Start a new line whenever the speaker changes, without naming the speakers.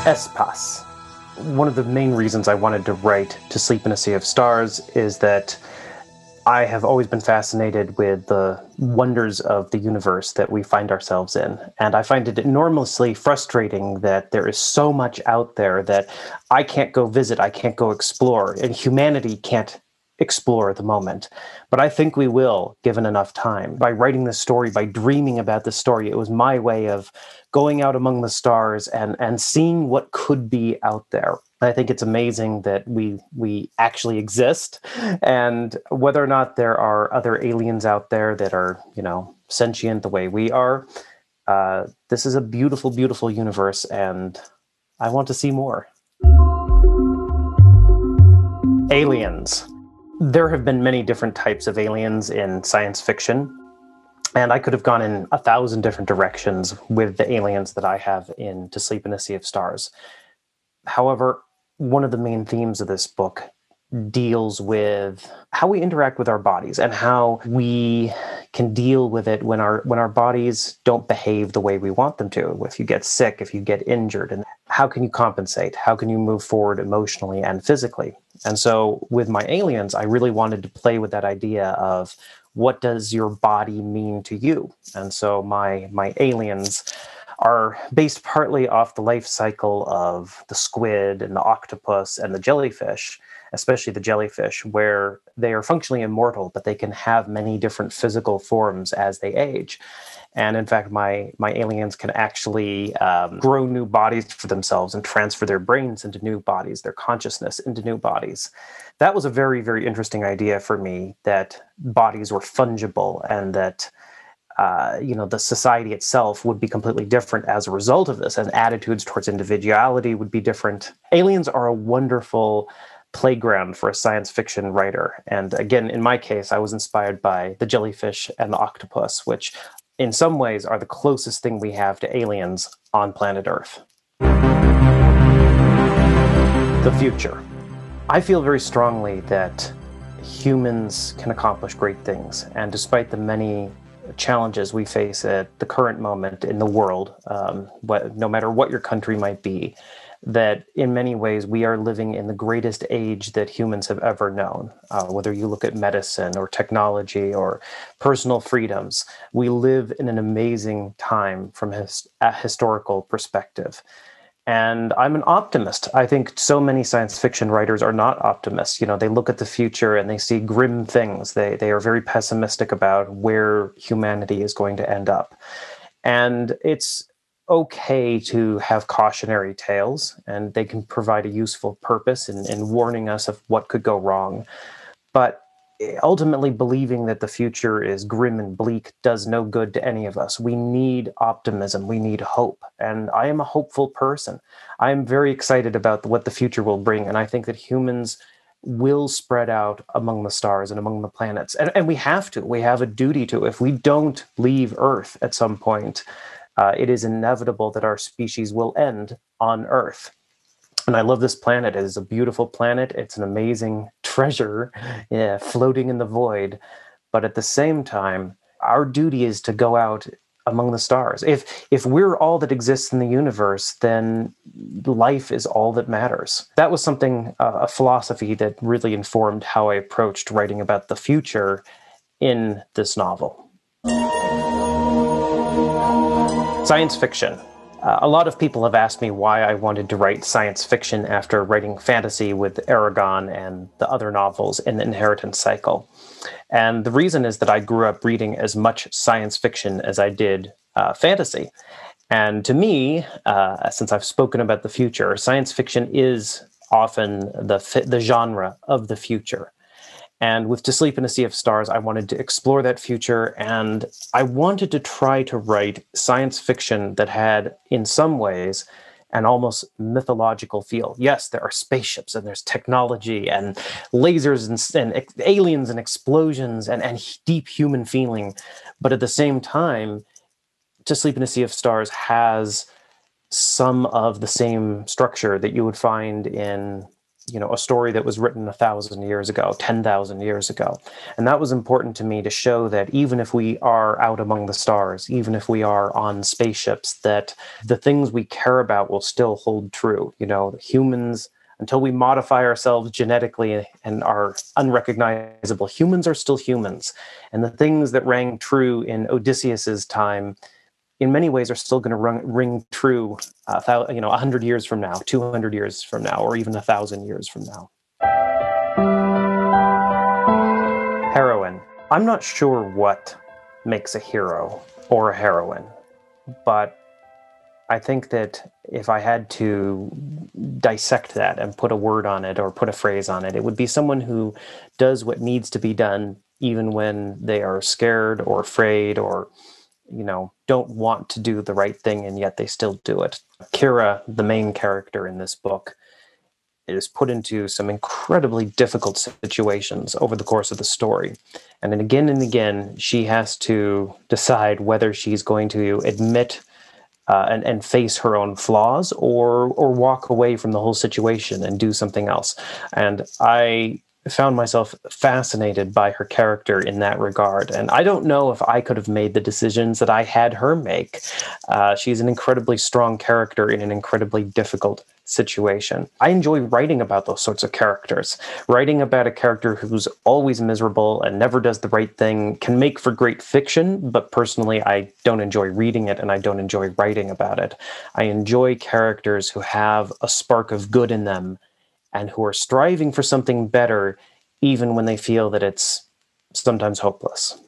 Espas. One of the main reasons I wanted to write To Sleep in a Sea of Stars is that I have always been fascinated with the wonders of the universe that we find ourselves in. And I find it enormously frustrating that there is so much out there that I can't go visit, I can't go explore, and humanity can't explore at the moment. But I think we will, given enough time. By writing this story, by dreaming about this story, it was my way of going out among the stars and seeing what could be out there. I think it's amazing that we actually exist, and whether or not there are other aliens out there that are, sentient the way we are. This is a beautiful, beautiful universe, and I want to see more. Aliens. There have been many different types of aliens in science fiction, and I could have gone in 1,000 different directions with the aliens that I have in To Sleep in a Sea of Stars. However, one of the main themes of this book deals with how we interact with our bodies and how we can deal with it when our bodies don't behave the way we want them to. If you get sick, if you get injured, and how can you compensate? How can you move forward emotionally and physically? And so with my aliens, I really wanted to play with that idea of what does your body mean to you? And so my aliens are based partly off the life cycle of the squid and the octopus and the jellyfish, especially the jellyfish, where they are functionally immortal, but they can have many different physical forms as they age. And in fact, my aliens can actually grow new bodies for themselves and transfer their brains into new bodies, their consciousness into new bodies. That was a very, very interesting idea for me, that bodies were fungible and that the society itself would be completely different as a result of this, and attitudes towards individuality would be different. Aliens are a wonderful playground for a science fiction writer. And again, in my case, I was inspired by the jellyfish and the octopus, which in some ways are the closest thing we have to aliens on planet Earth. The future. I feel very strongly that humans can accomplish great things. And despite the many challenges we face at the current moment in the world, no matter what your country might be, that in many ways we are living in the greatest age that humans have ever known. Whether you look at medicine or technology or personal freedoms, we live in an amazing time from a historical perspective. And I'm an optimist. I think so many science fiction writers are not optimists. They look at the future and they see grim things. They are very pessimistic about where humanity is going to end up. And it's okay to have cautionary tales, and they can provide a useful purpose in warning us of what could go wrong. But ultimately, believing that the future is grim and bleak does no good to any of us. We need optimism. We need hope. And I am a hopeful person. I am very excited about what the future will bring. And I think that humans will spread out among the stars and among the planets. And we have to. We have a duty to. If we don't leave Earth at some point, it is inevitable that our species will end on Earth. And I love this planet. It is a beautiful planet. It's an amazing treasure, floating in the void. But at the same time, our duty is to go out among the stars. If we're all that exists in the universe, then life is all that matters. That was something, a philosophy that really informed how I approached writing about the future in this novel. Science fiction. A lot of people have asked me why I wanted to write science fiction after writing fantasy with Eragon and the other novels in the Inheritance cycle. And the reason is that I grew up reading as much science fiction as I did fantasy. And to me, since I've spoken about the future, science fiction is often the genre of the future. And with To Sleep in a Sea of Stars, I wanted to explore that future, and I wanted to try to write science fiction that had, in some ways, an almost mythological feel. Yes, there are spaceships, and there's technology, and lasers, and aliens, and explosions, and deep human feeling. But at the same time, To Sleep in a Sea of Stars has some of the same structure that you would find in a story that was written 1,000 years ago, 10,000 years ago. And that was important to me to show that even if we are out among the stars, even if we are on spaceships, that the things we care about will still hold true. Humans, until we modify ourselves genetically and are unrecognizable, humans are still humans. And the things that rang true in Odysseus's time, in many ways, are still going to ring true, 100 years from now, 200 years from now, or even 1,000 years from now. Heroine. I'm not sure what makes a hero or a heroine, but I think that if I had to dissect that and put a word on it or put a phrase on it, it would be someone who does what needs to be done, even when they are scared or afraid or don't want to do the right thing, and yet they still do it. Kira, the main character in this book, is put into some incredibly difficult situations over the course of the story. And again, she has to decide whether she's going to admit and face her own flaws or walk away from the whole situation and do something else. And I found myself fascinated by her character in that regard. And I don't know if I could have made the decisions that I had her make. She's an incredibly strong character in an incredibly difficult situation. I enjoy writing about those sorts of characters. Writing about a character who's always miserable and never does the right thing can make for great fiction, but personally, I don't enjoy reading it and I don't enjoy writing about it. I enjoy characters who have a spark of good in them and who are striving for something better, even when they feel that it's sometimes hopeless.